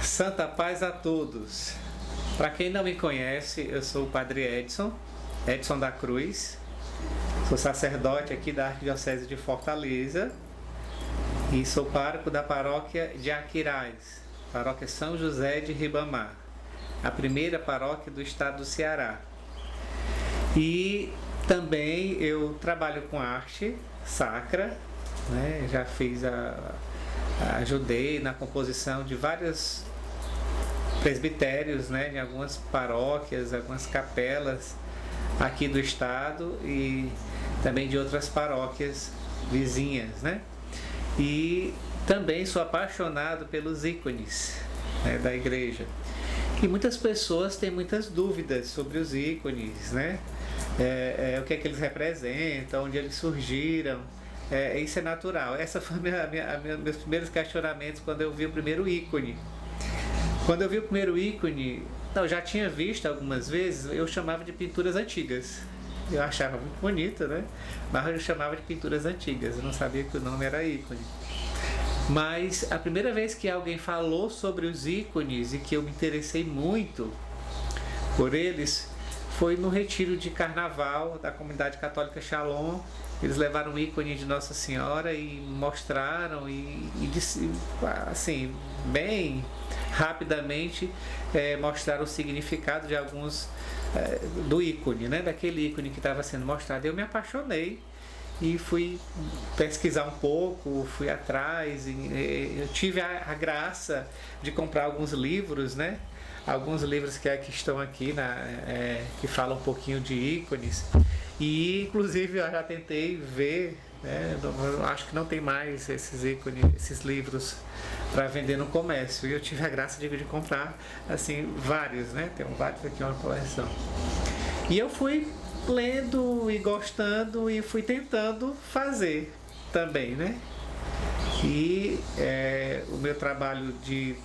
Santa paz a todos. Para quem não me conhece, eu sou o Padre Edson da Cruz. Sou sacerdote aqui da Arquidiocese de Fortaleza e sou pároco da paróquia de Aquiraz, paróquia São José de Ribamar, a primeira paróquia do estado do Ceará. E também eu trabalho com arte sacra, né? Já ajudei na composição de vários presbitérios, né, em algumas paróquias, algumas capelas aqui do estado e também de outras paróquias vizinhas, né? E também sou apaixonado pelos ícones, né, da igreja. E muitas pessoas têm muitas dúvidas sobre os ícones, né? O que é que eles representam, onde eles surgiram. Isso é natural. Essa foi meus primeiros questionamentos quando eu vi o primeiro ícone. Quando eu vi o primeiro ícone, eu já tinha visto algumas vezes, eu chamava de pinturas antigas. Eu achava muito bonita, né? Mas eu chamava de pinturas antigas, eu não sabia que o nome era ícone. Mas a primeira vez que alguém falou sobre os ícones e que eu me interessei muito por eles foi no retiro de carnaval da comunidade católica Shalom. Eles levaram o ícone de Nossa Senhora e mostraram e assim, bem rapidamente mostraram o significado de alguns do ícone, né? Daquele ícone que estava sendo mostrado. Eu me apaixonei e fui pesquisar um pouco, fui atrás e eu tive a graça de comprar alguns livros, né? Alguns livros que estão aqui, que falam um pouquinho de ícones. E inclusive eu já tentei ver, né? Acho que não tem mais esses ícones, esses livros para vender no comércio. E eu tive a graça de comprar assim vários, né? Tem vários aqui, uma coleção. E eu fui lendo e gostando e fui tentando fazer também, né? E o meu trabalho de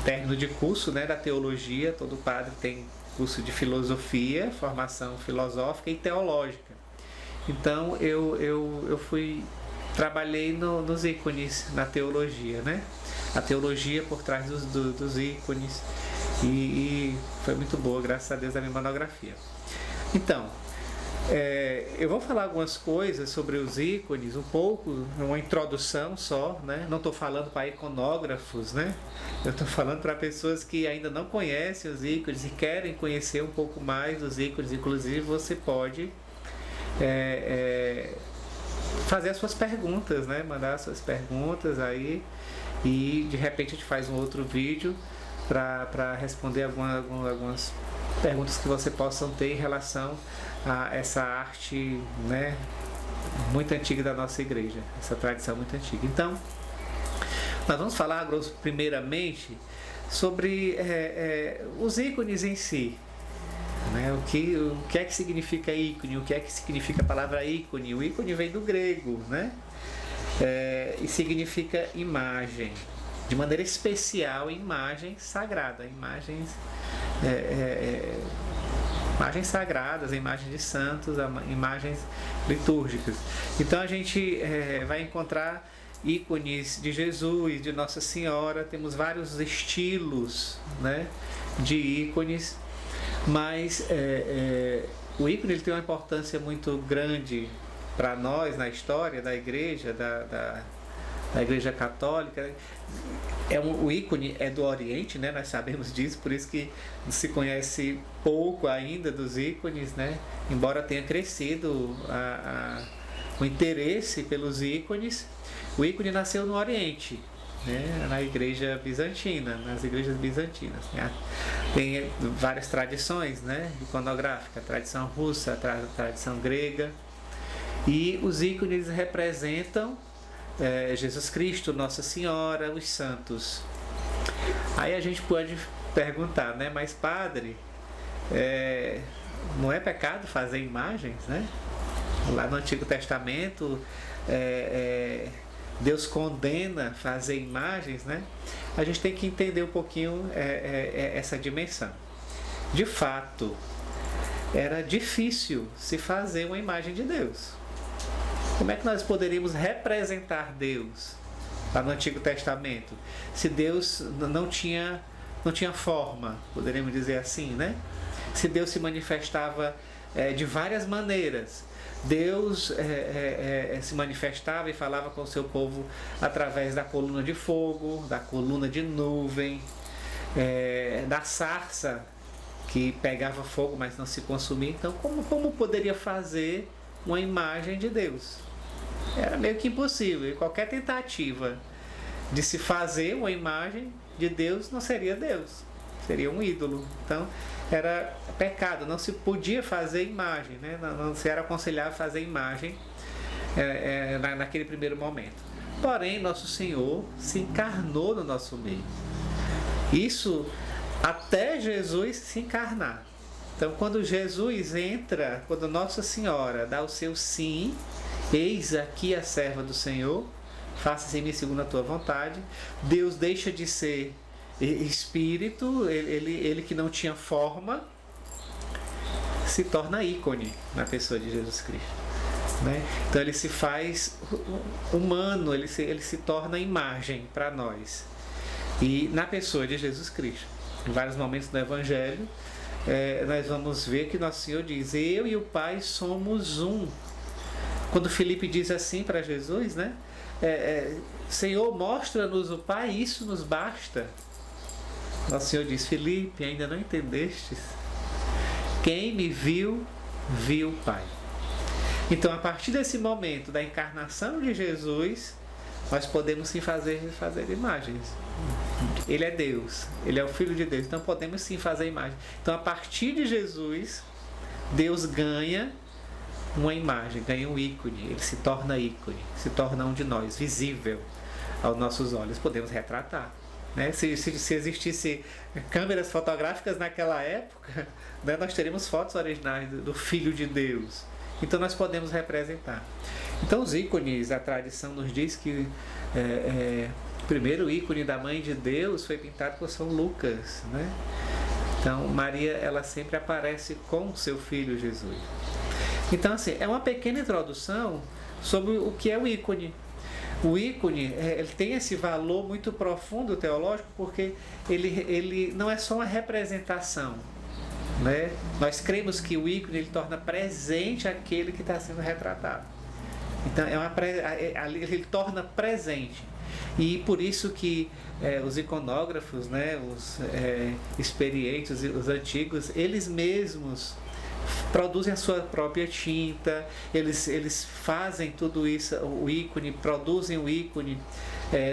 término de curso, né, da teologia, todo padre tem curso de filosofia, formação filosófica e teológica. Então eu trabalhei nos ícones na teologia, né? A teologia por trás dos ícones e foi muito boa, graças a Deus, a minha monografia. Então, eu vou falar algumas coisas sobre os ícones, um pouco, uma introdução só, né? Não estou falando para iconógrafos, né? Eu estou falando para pessoas que ainda não conhecem os ícones e querem conhecer um pouco mais dos ícones. Inclusive, você pode fazer as suas perguntas, né? Mandar as suas perguntas aí e de repente a gente faz um outro vídeo para responder algumas perguntas que você possam ter em relação a essa arte, né, muito antiga da nossa igreja, essa tradição muito antiga. Então, nós vamos falar primeiramente sobre os ícones em si, né? O que é que significa ícone, o que é que significa a palavra ícone. O ícone vem do grego, né? E significa imagem, de maneira especial imagem sagrada, imagens sagradas, imagens de santos, imagens litúrgicas. Então a gente vai encontrar ícones de Jesus, de Nossa Senhora, temos vários estilos, né, de ícones, mas o ícone ele tem uma importância muito grande para nós na história da igreja, da igreja católica. O ícone é do Oriente, né? Nós sabemos disso, por isso que se conhece pouco ainda dos ícones, né? Embora tenha crescido o interesse pelos ícones, o ícone nasceu no Oriente, né? Na igreja bizantina, nas igrejas bizantinas, né? Tem várias tradições, né, iconográficas, a tradição russa, a tradição grega, e os ícones representam Jesus Cristo, Nossa Senhora, os santos. Aí a gente pode perguntar, né? Mas padre, não é pecado fazer imagens, né? Lá no Antigo Testamento, Deus condena fazer imagens, né? A gente tem que entender um pouquinho essa dimensão. De fato, era difícil se fazer uma imagem de Deus. Como é que nós poderíamos representar Deus? lá no Antigo Testamento. Se Deus não tinha forma, poderíamos dizer assim, né? Se Deus se manifestava de várias maneiras. Deus se manifestava e falava com o seu povo através da coluna de fogo, da coluna de nuvem, da sarça que pegava fogo, mas não se consumia. Então, como poderia fazer uma imagem de Deus? Era meio que impossível. E qualquer tentativa de se fazer uma imagem de Deus não seria Deus, seria um ídolo. Então, era pecado, não se podia fazer imagem, né? Não se era aconselhável fazer imagem naquele primeiro momento. Porém, nosso Senhor se encarnou no nosso meio. Isso até Jesus se encarnar. Então, quando Jesus entra, quando Nossa Senhora dá o seu sim, eis aqui a serva do Senhor, faça-se em mim segundo a tua vontade, Deus deixa de ser espírito, ele que não tinha forma, se torna ícone na pessoa de Jesus Cristo, né? Então ele se faz humano, ele se torna imagem para nós, e na pessoa de Jesus Cristo. Em vários momentos do Evangelho, nós vamos ver que Nosso Senhor diz: eu e o Pai somos um. Quando Filipe diz assim para Jesus, né? Senhor, mostra-nos o Pai, isso nos basta. Nosso Senhor diz: Filipe, ainda não entendestes? Quem me viu, viu o Pai. Então, a partir desse momento da encarnação de Jesus, nós podemos sim fazer imagens. Ele é Deus, Ele é o Filho de Deus, então podemos sim fazer imagem. Então, a partir de Jesus, Deus ganha uma imagem, ganha um ícone, Ele se torna ícone, se torna um de nós, visível aos nossos olhos, podemos retratar, né? Se existisse câmeras fotográficas naquela época, né, nós teríamos fotos originais do Filho de Deus, então nós podemos representar. Então os ícones, a tradição nos diz que o primeiro ícone da Mãe de Deus foi pintado por São Lucas, né? Então Maria, ela sempre aparece com o seu filho Jesus. Então, assim, é uma pequena introdução sobre o que é o ícone. O ícone, ele tem esse valor muito profundo teológico, porque ele não é só uma representação, né? Nós cremos que o ícone, ele torna presente aquele que está sendo retratado. Então, ele torna presente. E por isso que os iconógrafos, né, os experientes, os antigos, eles mesmos produzem a sua própria tinta, eles fazem tudo isso, o ícone, produzem o ícone,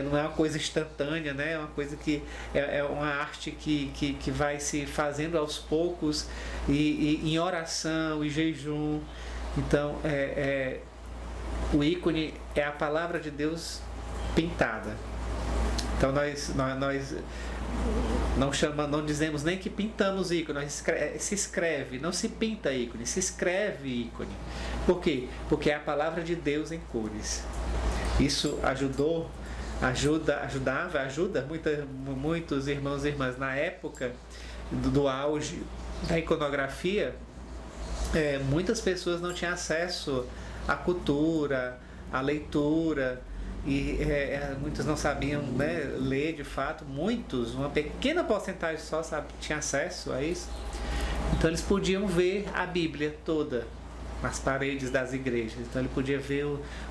não é uma coisa instantânea, né? É uma coisa que é uma arte que vai se fazendo aos poucos, e em oração e jejum. Então, o ícone é a palavra de Deus pintada. Então nós não dizemos nem que pintamos ícone, se escreve, não se pinta ícone, se escreve ícone. Por quê? Porque é a palavra de Deus em cores. Isso ajuda muitos irmãos e irmãs na época do auge da iconografia. Muitas pessoas não tinham acesso à cultura, à leitura, e muitos não sabiam, né, ler de fato. Uma pequena porcentagem só tinha acesso a isso. Então eles podiam ver a Bíblia toda nas paredes das igrejas. Então ele podia ver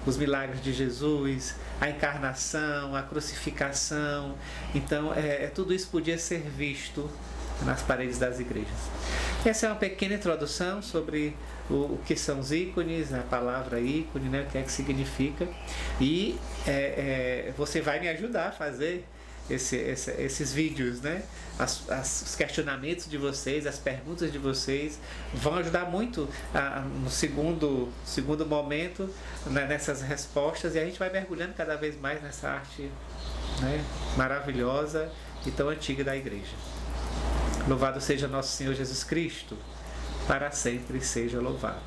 os milagres de Jesus, a encarnação, a crucificação. Então tudo isso podia ser visto nas paredes das igrejas. Essa é uma pequena introdução sobre o que são os ícones, a palavra ícone, né, o que é que significa. E você vai me ajudar a fazer esses vídeos, né? Os questionamentos de vocês, as perguntas de vocês vão ajudar muito no segundo momento, né, nessas respostas, e a gente vai mergulhando cada vez mais nessa arte, né, maravilhosa e tão antiga da igreja. Louvado seja nosso Senhor Jesus Cristo, para sempre seja louvado.